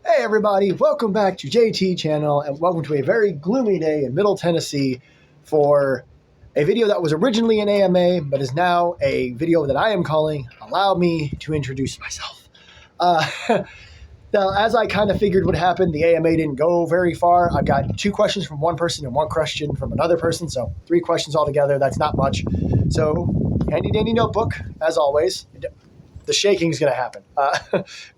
Hey everybody, welcome back to JT channel and welcome to a very gloomy day in Middle Tennessee for a video that was originally an AMA but is now a video that I am calling Allow Me to Introduce Myself. Now, as I kind of figured would happen, the AMA didn't go very far. I've got 2 questions from one person and 1 question from another person, so 3 questions altogether. That's not much. So, handy dandy notebook, as always. The shaking is going to happen,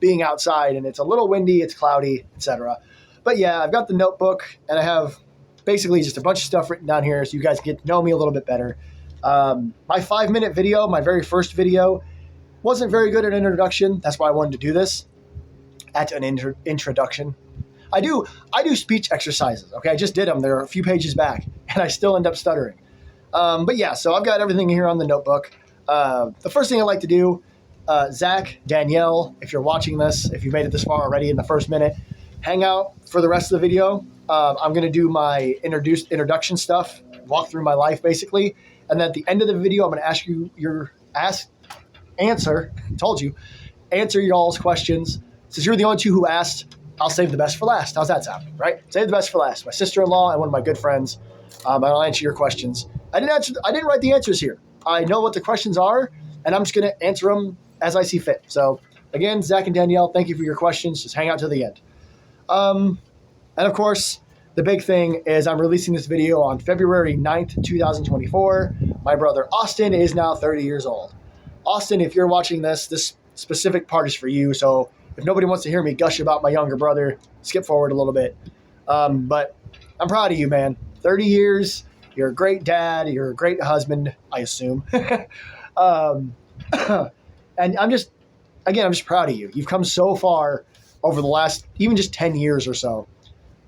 being outside, and it's a little windy, it's cloudy, etc. But yeah, I've got the notebook, and I have basically just a bunch of stuff written down here so you guys get to know me a little bit better. My 5-minute video, my very first video, wasn't very good at an introduction. That's why I wanted to do this at an introduction. I do speech exercises, okay? I just did them. They're a few pages back, and I still end up stuttering. But yeah, so I've got everything here on the notebook. The first thing I like to do, Zach, Danielle, if you're watching this, if you made it this far already in the first minute, hang out for the rest of the video. I'm going to do my introduction stuff, walk through my life basically, and then at the end of the video, I'm going to ask you answer y'all's questions. Since you're the only 2 who asked, I'll save the best for last. How's that sound, right? Save the best for last. My sister-in-law and one of my good friends. I'll answer your questions. I didn't write the answers here. I know what the questions are, and I'm just going to answer them as I see fit. So again, Zach and Danielle, thank you for your questions. Just hang out to the end. And of course, the big thing is I'm releasing this video on February 9th, 2024. My brother Austin is now 30 years old. Austin, if you're watching this specific part is for you. So if nobody wants to hear me gush about my younger brother, skip forward a little bit. But I'm proud of you, man. 30 years, you're a great dad, you're a great husband, I assume. And I'm just proud of you. You've come so far over the last, even just 10 years or so.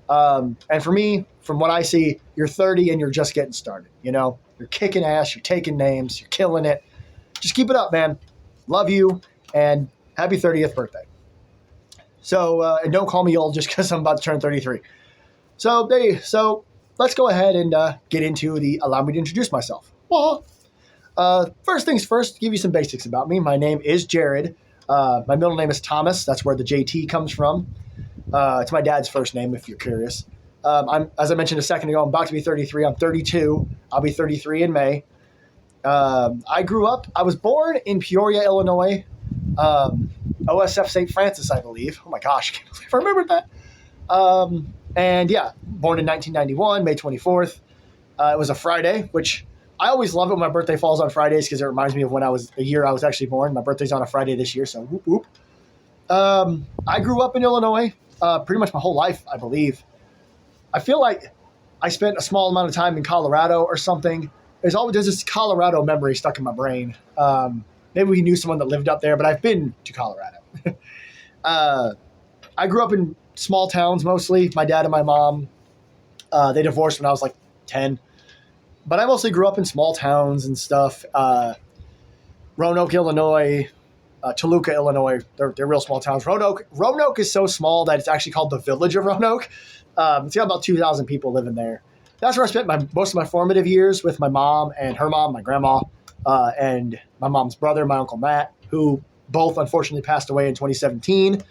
And for me, from what I see, you're 30 and you're just getting started. You know, you're kicking ass, you're taking names, you're killing it. Just keep it up, man. Love you and happy 30th birthday. So, and don't call me old just because I'm about to turn 33. So let's go ahead and get into the Allow Me to Introduce Myself. Well, first things first, give you some basics about me. My name is Jared. My middle name is Thomas. That's where the JT comes from. It's my dad's first name, if you're curious. As I mentioned a second ago, I'm about to be 33. I'm 32. I'll be 33 in May. I was born in Peoria, Illinois. OSF St. Francis, I believe. Oh my gosh, I can't believe I remembered that. And yeah, born in 1991, May 24th. It was a Friday, which I always love it when my birthday falls on Fridays because it reminds me of when I was actually born. My birthday's on a Friday this year, so whoop whoop. I grew up in Illinois pretty much my whole life, I believe. I feel like I spent a small amount of time in Colorado or something. There's this Colorado memory stuck in my brain. Maybe we knew someone that lived up there, but I've been to Colorado. I grew up in small towns mostly. My dad and my mom, they divorced when I was like 10. But I mostly grew up in small towns and stuff. Roanoke, Illinois, Toluca, Illinois. They're real small towns. Roanoke is so small that it's actually called the Village of Roanoke. It's got about 2,000 people living there. That's where I spent most of my formative years with my mom and her mom, my grandma, and my mom's brother, my Uncle Matt, who both unfortunately passed away in 2017.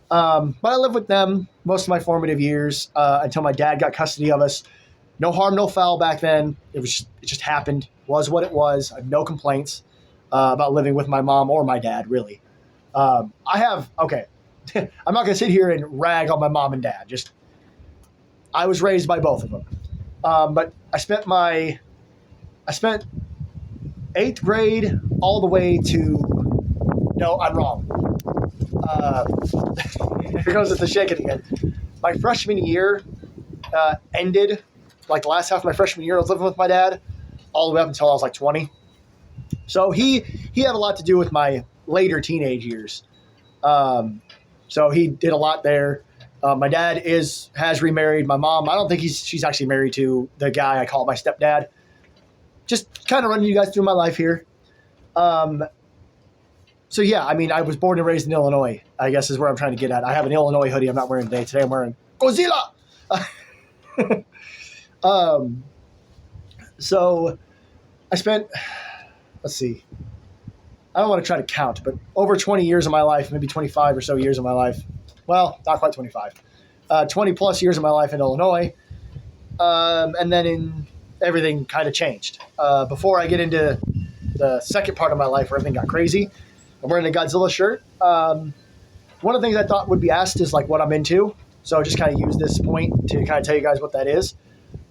But I lived with them most of my formative years until my dad got custody of us. No harm, no foul back then. It just happened. Was what it was. I have no complaints about living with my mom or my dad, really. I'm not going to sit here and rag on my mom and dad. I was raised by both of them. But I spent 8th grade all the way to, no, I'm wrong. Here goes the shaking again. My freshman year ended. Like the last half of my freshman year, I was living with my dad all the way up until I was like 20. So he had a lot to do with my later teenage years. So he did a lot there. My dad has remarried. My mom, I don't think she's actually married to the guy I call my stepdad. Just kind of running you guys through my life here. So yeah, I mean, I was born and raised in Illinois, I guess is where I'm trying to get at. I have an Illinois hoodie I'm not wearing today. Today I'm wearing Godzilla. So I spent, let's see, I don't want to try to count, but over 20 years of my life, maybe 25 or so years of my life, well, not quite 25, 20 plus years of my life in Illinois. And then everything kind of changed. Before I get into the second part of my life where everything got crazy, I'm wearing a Godzilla shirt. One of the things I thought would be asked is like what I'm into. So just kind of use this point to kind of tell you guys what that is.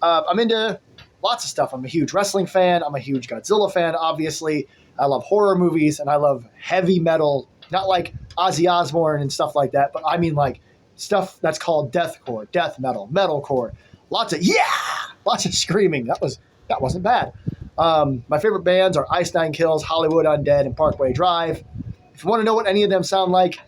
I'm into lots of stuff. I'm a huge wrestling fan. I'm a huge Godzilla fan, obviously. I love horror movies, and I love heavy metal, not like Ozzy Osbourne and stuff like that, but I mean like stuff that's called deathcore, death metal, metalcore. Lots of screaming. That wasn't bad. My favorite bands are Ice Nine Kills, Hollywood Undead, and Parkway Drive. If you want to know what any of them sound like,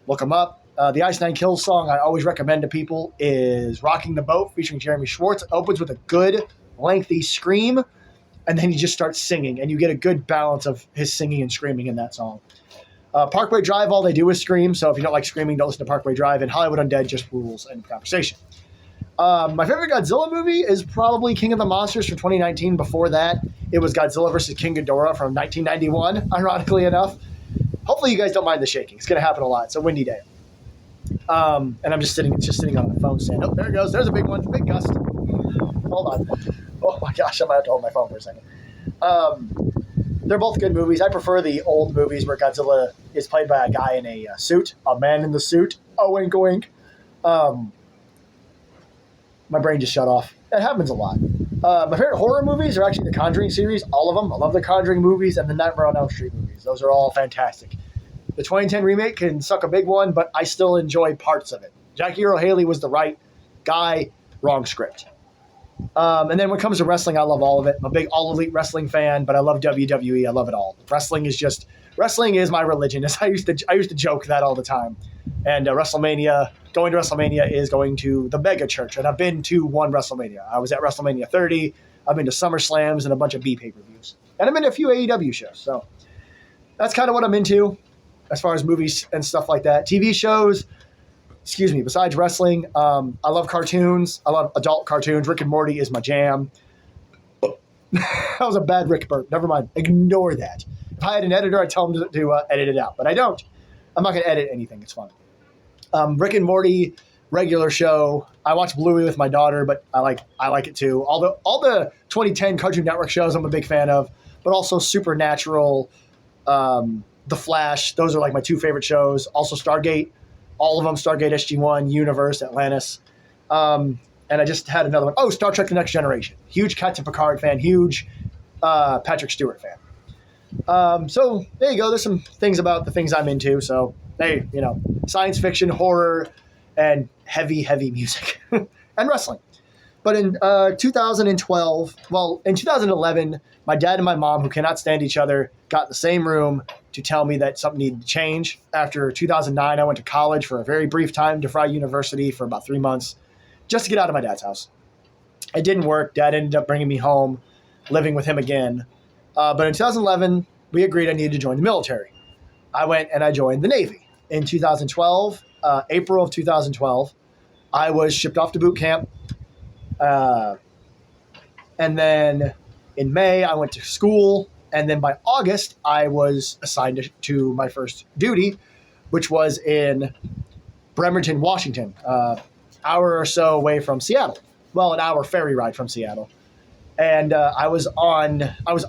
look them up. The Ice Nine Kills song I always recommend to people is Rocking the Boat featuring Jeremy Schwartz. It opens with a good, lengthy scream, and then he just starts singing, and you get a good balance of his singing and screaming in that song. Parkway Drive, all they do is scream, so if you don't like screaming, don't listen to Parkway Drive, and Hollywood Undead just rules and conversation. My favorite Godzilla movie is probably King of the Monsters from 2019. Before that, it was Godzilla vs. King Ghidorah from 1991, ironically enough. Hopefully you guys don't mind the shaking. It's going to happen a lot. It's a windy day. And I'm just sitting on the phone stand. Oh, there it goes. There's a big one. Big gust. Hold on. Oh my gosh, I might have to hold my phone for a second. They're both good movies. I prefer the old movies where Godzilla is played by a guy in a suit, a man in the suit. Oh, wink, wink. My brain just shut off. It happens a lot. My favorite horror movies are actually the Conjuring series, all of them. I love the Conjuring movies and the Nightmare on Elm Street movies. Those are all fantastic. The 2010 remake can suck a big one, but I still enjoy parts of it. Jackie Earle Haley was the right guy, wrong script. And then when it comes to wrestling, I love all of it. I'm a big All Elite wrestling fan, but I love WWE. I love it all. Wrestling is my religion. I used to joke that all the time. And going to WrestleMania is going to the mega church. And I've been to one WrestleMania. I was at WrestleMania 30. I've been to SummerSlams and a bunch of B pay-per-views. And I've been to a few AEW shows. So that's kind of what I'm into as far as movies and stuff like that. TV shows, besides wrestling, I love cartoons. I love adult cartoons. Rick and Morty is my jam. That was a bad Rick burp. Never mind. Ignore that. If I had an editor, I'd tell him to edit it out. But I don't. I'm not going to edit anything. It's fun. Rick and Morty, regular show. I watch Bluey with my daughter, but I like it too. All the 2010 Cartoon Network shows I'm a big fan of, but also Supernatural, The Flash. Those are like my two favorite shows. Also Stargate, all of them. Stargate SG-1, Universe, Atlantis. And I just had another one. Oh, Star Trek The Next Generation. Huge Captain Picard fan. Huge Patrick Stewart fan. So there you go. There's some things about the things I'm into. So hey, science fiction, horror, and heavy music and wrestling. But in 2011, my dad and my mom, who cannot stand each other, got in the same room to tell me that something needed to change. After 2009, I went to college for a very brief time, DeVry University, for about 3 months, just to get out of my dad's house. It didn't work. Dad ended up bringing me home, living with him again. But in 2011, we agreed I needed to join the military. I went and I joined the Navy. In 2012, April of 2012, I was shipped off to boot camp. And then in May, I went to school. And then by August, I was assigned to my first duty, which was in Bremerton, Washington, hour or so away from Seattle. Well, an hour ferry ride from Seattle. And I was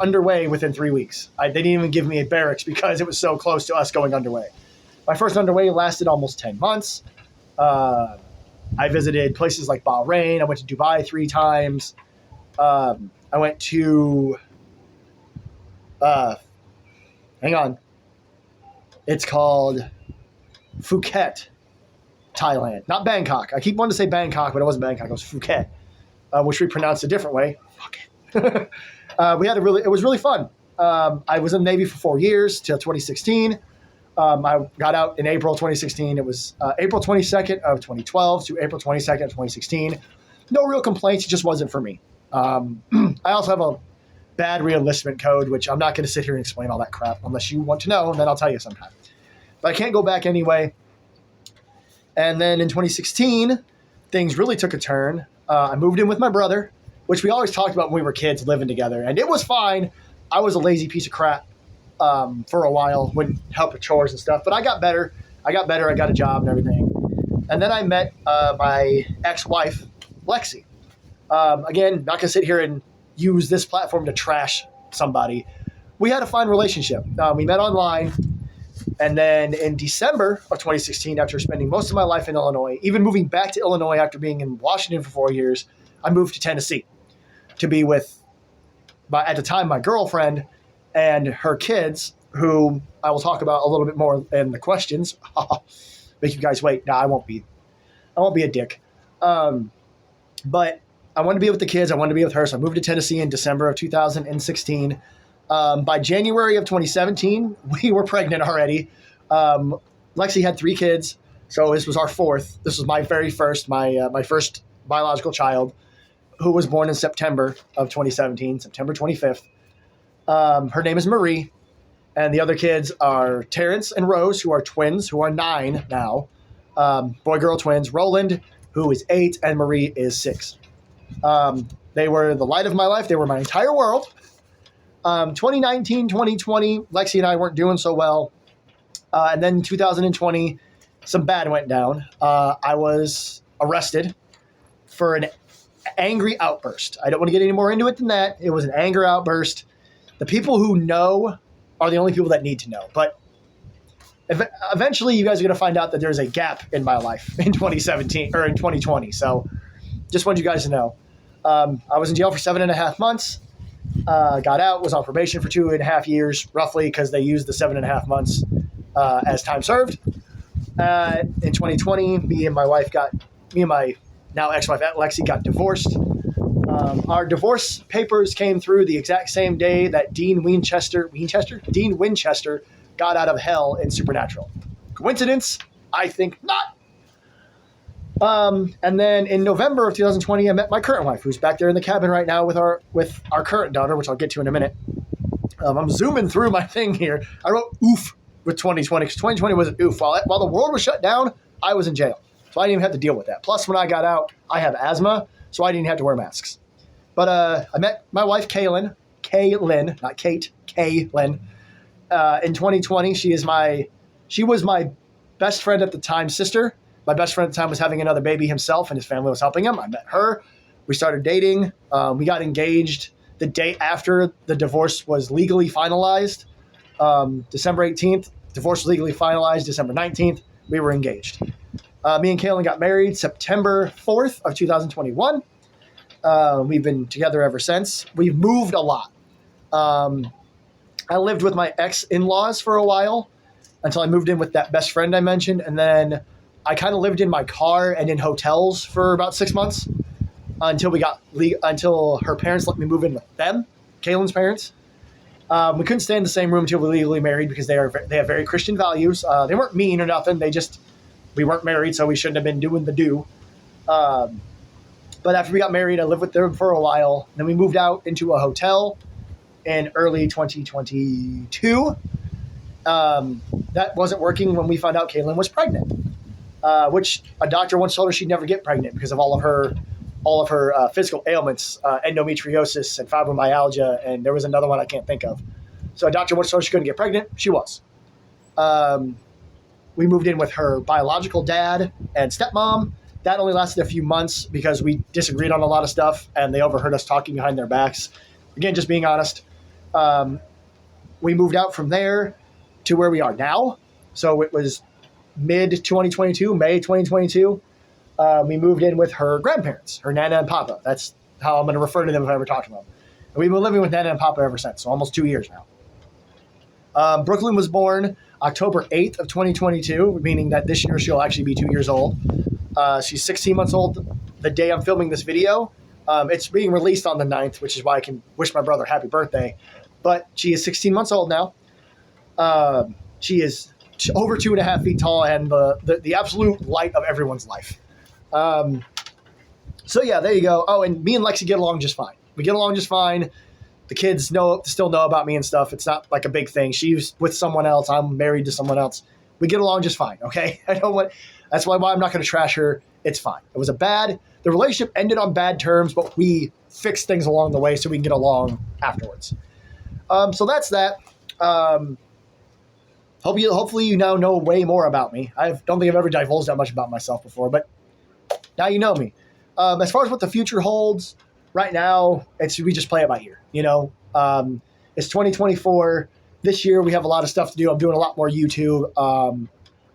underway within 3 weeks. They didn't even give me a barracks because it was so close to us going underway. My first underway lasted almost 10 months. I visited places like Bahrain. I went to Dubai 3 times. I went to, hang on. It's called Phuket, Thailand. Not Bangkok. I keep wanting to say Bangkok, but it wasn't Bangkok. It was Phuket, which we pronounced a different way. Fuck it. It was really fun. I was in the Navy for 4 years till 2016. I got out in April 2016. It was April 22nd of 2012 to April 22nd of 2016. No real complaints. It just wasn't for me. I also have a bad reenlistment code, which I'm not going to sit here and explain all that crap unless you want to know, and then I'll tell you sometime. But I can't go back anyway. And then in 2016, things really took a turn. I moved in with my brother, which we always talked about when we were kids living together. And it was fine. I was a lazy piece of crap for a while, wouldn't help with chores and stuff. But I got better. I got a job and everything. And then I met my ex-wife, Lexi. Again, not going to sit here and use this platform to trash somebody. We had a fine relationship. We met online. And then in December of 2016, after spending most of my life in Illinois, even moving back to Illinois after being in Washington for 4 years, I moved to Tennessee to be with, at the time, my girlfriend and her kids, who I will talk about a little bit more in the questions. Make you guys wait. No, I won't be a dick. But I wanted to be with the kids. I wanted to be with her. So I moved to Tennessee in December of 2016. By January of 2017, we were pregnant already. Lexi had 3 kids. So this was our 4th. This was my very first, my first biological child, who was born in September of 2017, September 25th. Her name is Marie. And the other kids are Terrence and Rose, who are twins, who are 9 now. Boy-girl twins. Roland, who is 8, and Marie is 6. They were the light of my life. They were my entire world. 2019, 2020, Lexi and I weren't doing so well. And then 2020, some bad went down. I was arrested for an angry outburst. I don't want to get any more into it than that. It was an anger outburst. The people who know are the only people that need to know. But eventually you guys are going to find out that there's a gap in my life in 2017 or in 2020. So just wanted you guys to know. I was in jail for 7.5 months. Got out, was on probation for 2.5 years, roughly, because they used the 7.5 months as time served. In 2020, me and my now ex-wife Lexi got divorced. Our divorce papers came through the exact same day that Dean Winchester got out of hell in Supernatural. Coincidence? I think not. And then in November of 2020, I met my current wife, who's back there in the cabin right now with our current daughter, which I'll get to in a minute. I'm zooming through my thing here. I wrote oof with 2020 because 2020 was an oof. While the world was shut down, I was in jail. So I didn't even have to deal with that. Plus, when I got out, I have asthma, so I didn't have to wear masks. But I met my wife, Kaylin, not Kate, Kaylin, in 2020. She was my best friend at the time, sister. My best friend at the time was having another baby himself, and his family was helping him. I met her. We started dating. We got engaged the day after the divorce was legally finalized. December 18th, divorce was legally finalized. December 19th, we were engaged. Me and Kaylin got married September 4th of 2021. We've been together ever since. We've moved a lot. I lived with my ex-in-laws for a while until I moved in with that best friend I mentioned, and then I kind of lived in my car and in hotels for about 6 months until her parents let me move in with them, Kaylin's parents. We couldn't stay in the same room until we legally married because they have very Christian values. They weren't mean or nothing. We weren't married, so we shouldn't have been doing the do. But after we got married, I lived with them for a while. Then we moved out into a hotel in early 2022. That wasn't working when we found out Kaylin was pregnant, which a doctor once told her she'd never get pregnant because of all of her physical ailments, endometriosis and fibromyalgia, and there was another one I can't think of. So a doctor once told her she couldn't get pregnant. She was. We moved in with her biological dad and stepmom. That only lasted a few months because we disagreed on a lot of stuff, and they overheard us talking behind their backs. Again, just being honest. We moved out from there to where we are now. So it was mid-2022, May 2022. We moved in with her grandparents, her Nana and Papa. That's how I'm going to refer to them if I ever talk to them. And we've been living with Nana and Papa ever since, so almost 2 years now. Brooklyn was born October 8th of 2022, meaning that this year she'll actually be 2 years old. She's 16 months old the day I'm filming this video. It's being released on the 9th, which is why I can wish my brother happy birthday. But she is 16 months old now. She is over 2.5 feet tall and the absolute light of everyone's life. So yeah, there you go. Oh, and me and Lexi get along just fine. We get along just fine. The kids still know about me and stuff. It's not like a big thing. She's with someone else. I'm married to someone else. We get along just fine. Okay. That's why I'm not going to trash her. It's fine. The relationship ended on bad terms, but we fixed things along the way so we can get along afterwards. So that's that. Hopefully you now know way more about me. I don't think I've ever divulged that much about myself before, but now you know me. As far as what the future holds, right now we just play it by ear. It's 2024. This year we have a lot of stuff to do. I'm doing a lot more YouTube.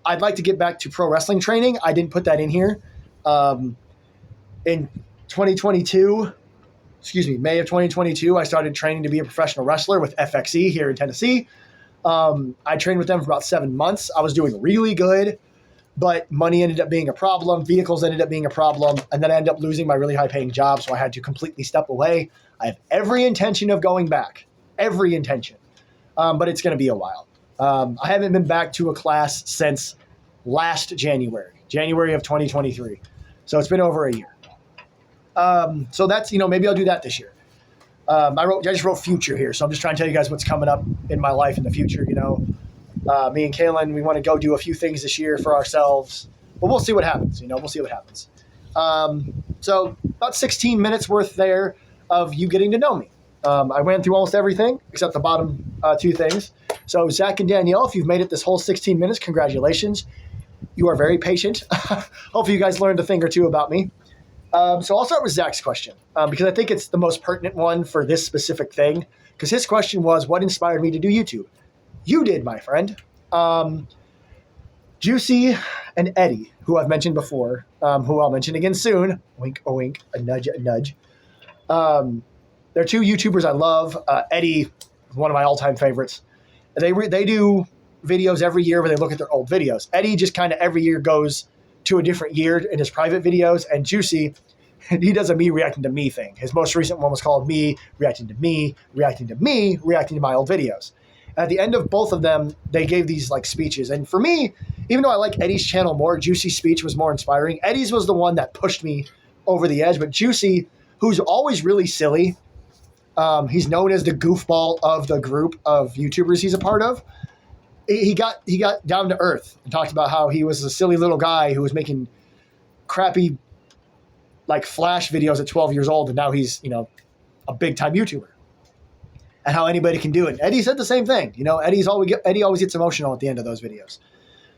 I'd like to get back to pro wrestling training. I didn't put that in here. In 2022, May of 2022, I started training to be a professional wrestler with FXE here in Tennessee. I trained with them for about 7 months. I was doing really good, but money ended up being a problem. Vehicles ended up being a problem. And then I ended up losing my really high-paying job, so I had to completely step away. I have every intention of going back. Every intention. But it's going to be a while. I haven't been back to a class since last January of 2023. So it's been over a year. So that's, maybe I'll do that this year. I just wrote future here, so I'm just trying to tell you guys what's coming up in my life in the future. Me and Kaylin, we want to go do a few things this year for ourselves, but we'll see what happens. We'll see what happens. So about 16 minutes worth there of you getting to know me. I went through almost everything except the bottom two things. So Zach and Danielle, if you've made it this whole 16 minutes, congratulations. You are very patient. Hopefully you guys learned a thing or two about me. So I'll start with Zach's question because I think it's the most pertinent one for this specific thing, because his question was, what inspired me to do YouTube? You did, my friend. Juicy and Eddie, who I've mentioned before, who I'll mention again soon. Wink, a wink, a nudge, a nudge. They're two YouTubers I love. Eddie is one of my all-time favorites. They do videos every year where they look at their old videos. Eddie just kind of every year goes to a different year in his private videos. And Juicy, he does a me reacting to me thing. His most recent one was called me reacting to me, reacting to me, reacting to my old videos. At the end of both of them, they gave these like speeches. And for me, even though I like Eddie's channel more, Juicy's speech was more inspiring. Eddie's was the one that pushed me over the edge. But Juicy, who's always really silly, he's known as the goofball of the group of YouTubers he's a part of. He got down to earth and talked about how he was a silly little guy who was making crappy like Flash videos at 12 years old, and now he's a big time YouTuber, and how anybody can do it. Eddie said the same thing. Eddie always gets emotional at the end of those videos.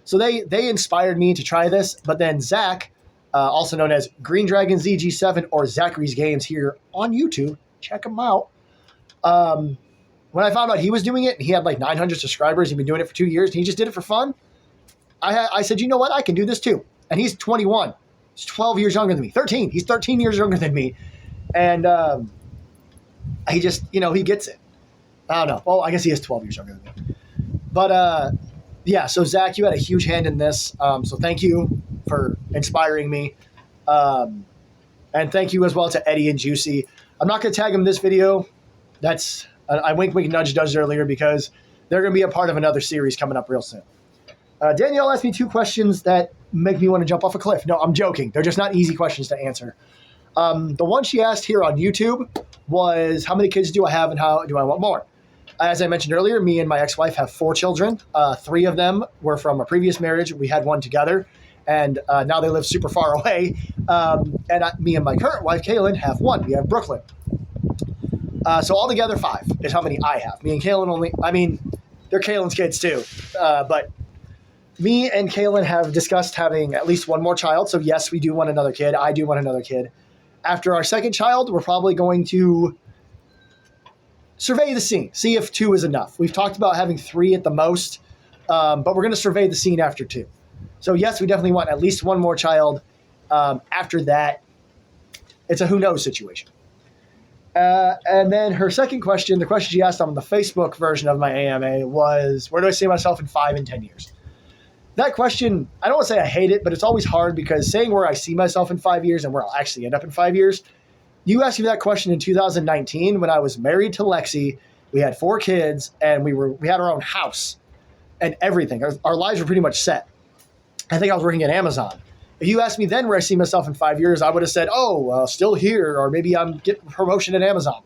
So they inspired me to try this. But then Zach, also known as Green Dragon ZG7 or Zachary's Games here on YouTube, check him out. When I found out he was doing it, and he had like 900 subscribers, he'd been doing it for 2 years, and he just did it for fun. I said, you know what? I can do this too. And he's 21. He's 12 years younger than me. 13. He's 13 years younger than me. And he just, he gets it. I don't know. Well, I guess he is 12 years younger than me. But yeah, so Zach, you had a huge hand in this. So thank you for inspiring me. And thank you as well to Eddie and Juicy. I'm not going to tag them in this video. I wink, nudge earlier because they're going to be a part of another series coming up real soon. Danielle asked me 2 questions that make me want to jump off a cliff. No, I'm joking. They're just not easy questions to answer. The one she asked here on YouTube was, how many kids do I have and how do I want more? As I mentioned earlier, me and my ex-wife have 4 children. 3 of them were from a previous marriage. We had one together, and now they live super far away. Me and my current wife, Kaylin, have 1. We have Brooklyn. So altogether 5 is how many I have. Me and Kaylin they're Kaylin's kids too. But me and Kaylin have discussed having at least 1 more child. So yes, we do want another kid. I do want another kid. After our second child, we're probably going to survey the scene, see if 2 is enough. We've talked about having 3 at the most, but we're going to survey the scene after 2. So yes, we definitely want at least 1 more child. After that, it's a who knows situation. And then her second question, the question she asked on the Facebook version of my AMA was, where do I see myself in 5 and 10 years? That question, I don't want to say I hate it, but it's always hard because saying where I see myself in 5 years and where I'll actually end up in 5 years, you asked me that question in 2019 when I was married to Lexi. We had 4 kids and we had our own house and everything. Our lives were pretty much set. I think I was working at Amazon. If you asked me then where I see myself in 5 years, I would have said, still here, or maybe I'm getting a promotion at Amazon.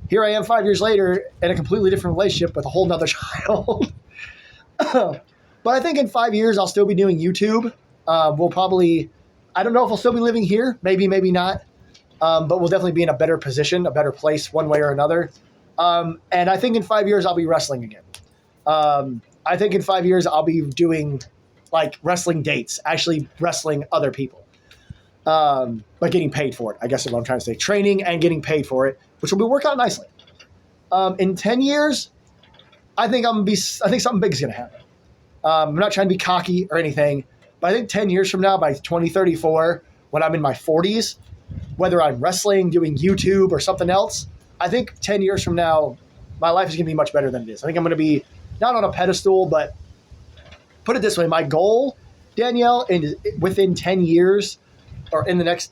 Here I am 5 years later in a completely different relationship with a whole nother child. But I think in 5 years, I'll still be doing YouTube. I don't know if I'll still be living here, maybe not. But we'll definitely be in a better position, a better place one way or another. And I think in 5 years, I'll be wrestling again. I think in 5 years I'll be doing like wrestling dates, actually wrestling other people, but getting paid for it. I guess is what I'm trying to say. Training and getting paid for it, which will work out nicely. In 10 years, I think something big is going to happen. I'm not trying to be cocky or anything, but I think 10 years from now, by 2034, when I'm in my 40s, whether I'm wrestling, doing YouTube, or something else, I think 10 years from now, my life is going to be much better than it is. I think I'm going to be not on a pedestal, but put it this way, my goal, Danielle, within 10 years, or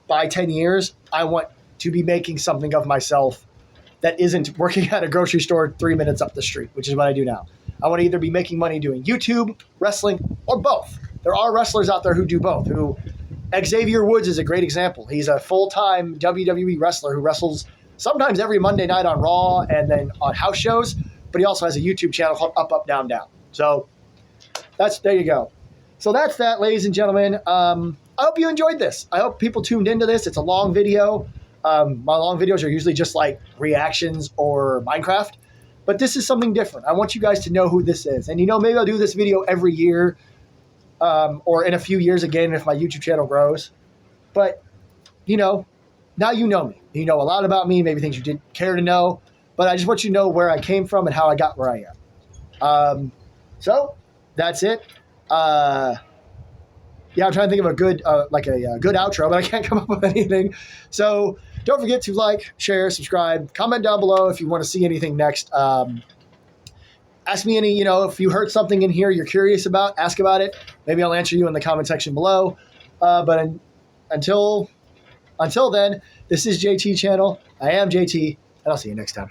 by 10 years, I want to be making something of myself that isn't working at a grocery store 3 minutes up the street, which is what I do now. I want to either be making money doing YouTube, wrestling, or both. There are wrestlers out there who do both. Xavier Woods is a great example. He's a full-time WWE wrestler who wrestles sometimes every Monday night on Raw and then on house shows, but he also has a YouTube channel called Up, Up, Down, Down. So there you go. So that's that, ladies and gentlemen. I hope you enjoyed this. I hope people tuned into this. It's a long video. My long videos are usually just like reactions or Minecraft. But this is something different. I want you guys to know who this is. And, maybe I'll do this video every year or in a few years again if my YouTube channel grows. But, now you know me. You know a lot about me, maybe things you didn't care to know. But I just want you to know where I came from and how I got where I am. So that's it. I'm trying to think of a good good outro, but I can't come up with anything. So don't forget to like, share, subscribe, comment down below if you want to see anything next. Ask me if you heard something in here you're curious about, ask about it. Maybe I'll answer you in the comment section below. But until then, this is JT Channel. I am JT, and I'll see you next time.